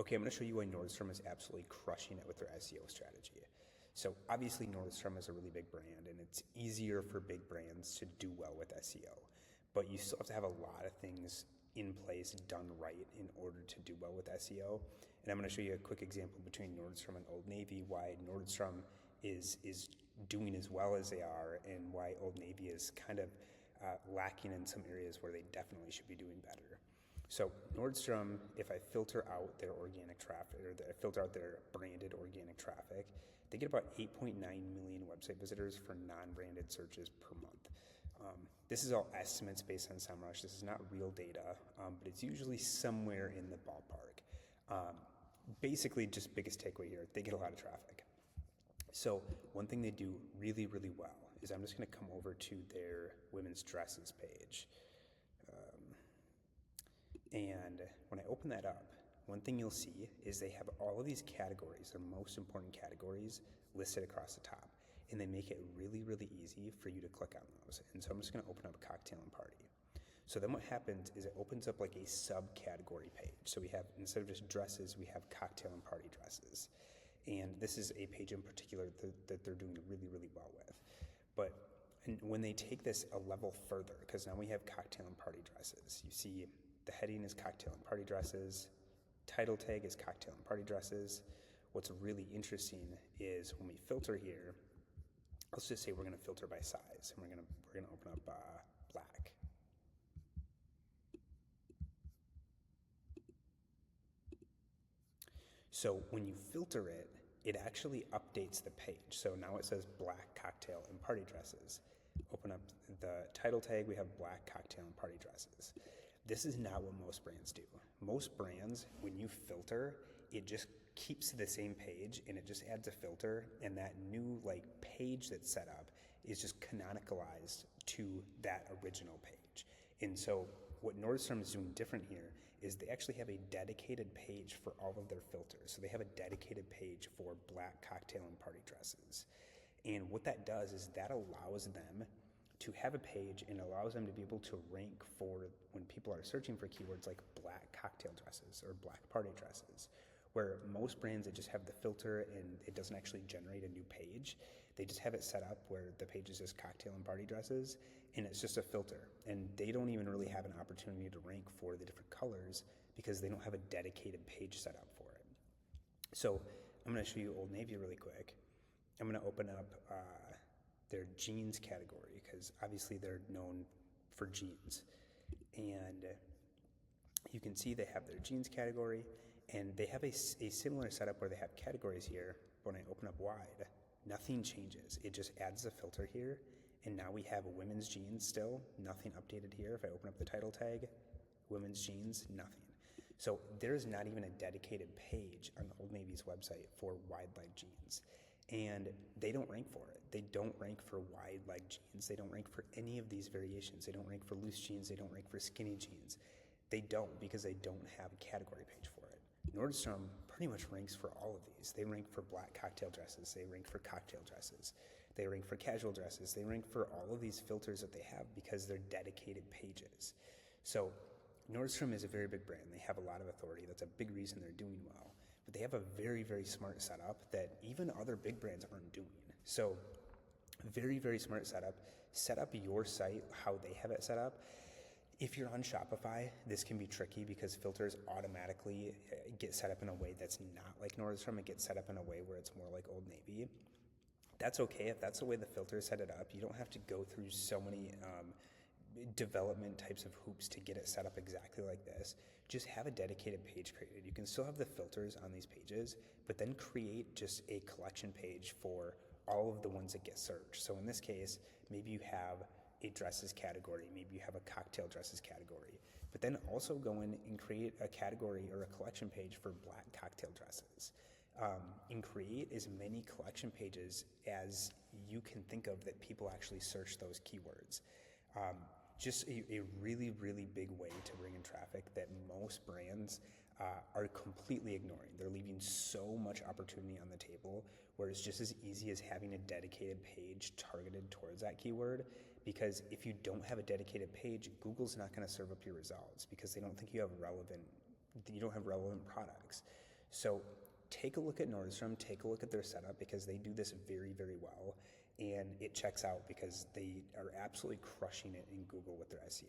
Okay, I'm going to show you why Nordstrom is absolutely crushing it with their SEO strategy. So obviously Nordstrom is a really big brand and it's easier for big brands to do well with SEO, but you still have to have a lot of things in place done right in order to do well with SEO. And I'm going to show you a quick example between Nordstrom and Old Navy, why Nordstrom is doing as well as they are and why Old Navy is kind of lacking in some areas where they definitely should be doing better. So Nordstrom, if I filter out their organic traffic, or I filter out their branded organic traffic, they get about 8.9 million website visitors for non-branded searches per month. This is all estimates based on SEMrush. This is not real data, but it's usually somewhere in the ballpark. Basically, just biggest takeaway here, they get a lot of traffic. So one thing they do really, really well is I'm just going to come over to their women's dresses page. And when I open that up, one thing you'll see is they have all of these categories, their most important categories, listed across the top. And they make it really, really easy for you to click on those. And so I'm just going to open up cocktail and party. So then what happens is it opens up like a subcategory page. So we have, instead of just dresses, we have cocktail and party dresses. And this is a page in particular that they're doing really, really well with. But when they take this a level further, because now we have cocktail and party dresses, you see the heading is cocktail and party dresses, title tag is cocktail and party dresses. What's really interesting is when we filter here, let's just say we're going to filter by size, and we're going to open up black. So when you filter it, it actually updates the page. So now it says black cocktail and party dresses. Open up the title tag, we have black cocktail and party dresses. This is not what most brands do. Most brands, when you filter, it just keeps the same page and it just adds a filter, and that new page that's set up is just canonicalized to that original page. And so what Nordstrom is doing different here is they actually have a dedicated page for all of their filters. So they have a dedicated page for black cocktail and party dresses. And what that does is that allows them to have a page and allows them to be able to rank for when people are searching for keywords like black cocktail dresses or black party dresses, where most brands, they just have the filter and it doesn't actually generate a new page. They just have it set up where the page is just cocktail and party dresses and it's just a filter, and they don't even really have an opportunity to rank for the different colors because they don't have a dedicated page set up for it. So I'm going to show you Old Navy really quick. I'm going to open up their jeans category because obviously they're known for jeans, and you can see they have their jeans category, and they have a similar setup where they have categories here. When I open up wide, nothing changes. It just adds a filter here, and now we have women's jeans still, nothing updated here. If I open up the title tag, women's jeans, nothing. So there's not even a dedicated page on Old Navy's website for wide leg jeans. And they don't rank for it. They don't rank for wide leg jeans. They don't rank for any of these variations. They don't rank for loose jeans. They don't rank for skinny jeans. They don't, because they don't have a category page for it. Nordstrom pretty much ranks for all of these. They rank for black cocktail dresses. They rank for cocktail dresses. They rank for casual dresses. They rank for all of these filters that they have because they're dedicated pages. So Nordstrom is a very big brand. They have a lot of authority. That's a big reason they're doing well. But they have a very, very smart setup that even other big brands aren't doing. So very, very smart setup. Set up your site how they have it set up. If you're on Shopify, this can be tricky because filters automatically get set up in a way that's not like Nordstrom. It gets set up in a way where it's more like Old Navy. That's okay if that's the way the filters set it up. You don't have to go through so many development types of hoops to get it set up exactly like this. Just have a dedicated page created. You can still have the filters on these pages, but then create just a collection page for all of the ones that get searched. So in this case, maybe you have a dresses category, maybe you have a cocktail dresses category, but then also go in and create a category or a collection page for black cocktail dresses. And create as many collection pages as you can think of that people actually search those keywords. Just a really, really big way to bring in traffic that most brands are completely ignoring. They're leaving so much opportunity on the table where it's just as easy as having a dedicated page targeted towards that keyword, because if you don't have a dedicated page, Google's not going to serve up your results because they don't think you don't have relevant products. So take a look at Nordstrom, take a look at their setup because they do this very, very well. And it checks out because they are absolutely crushing it in Google with their SEO.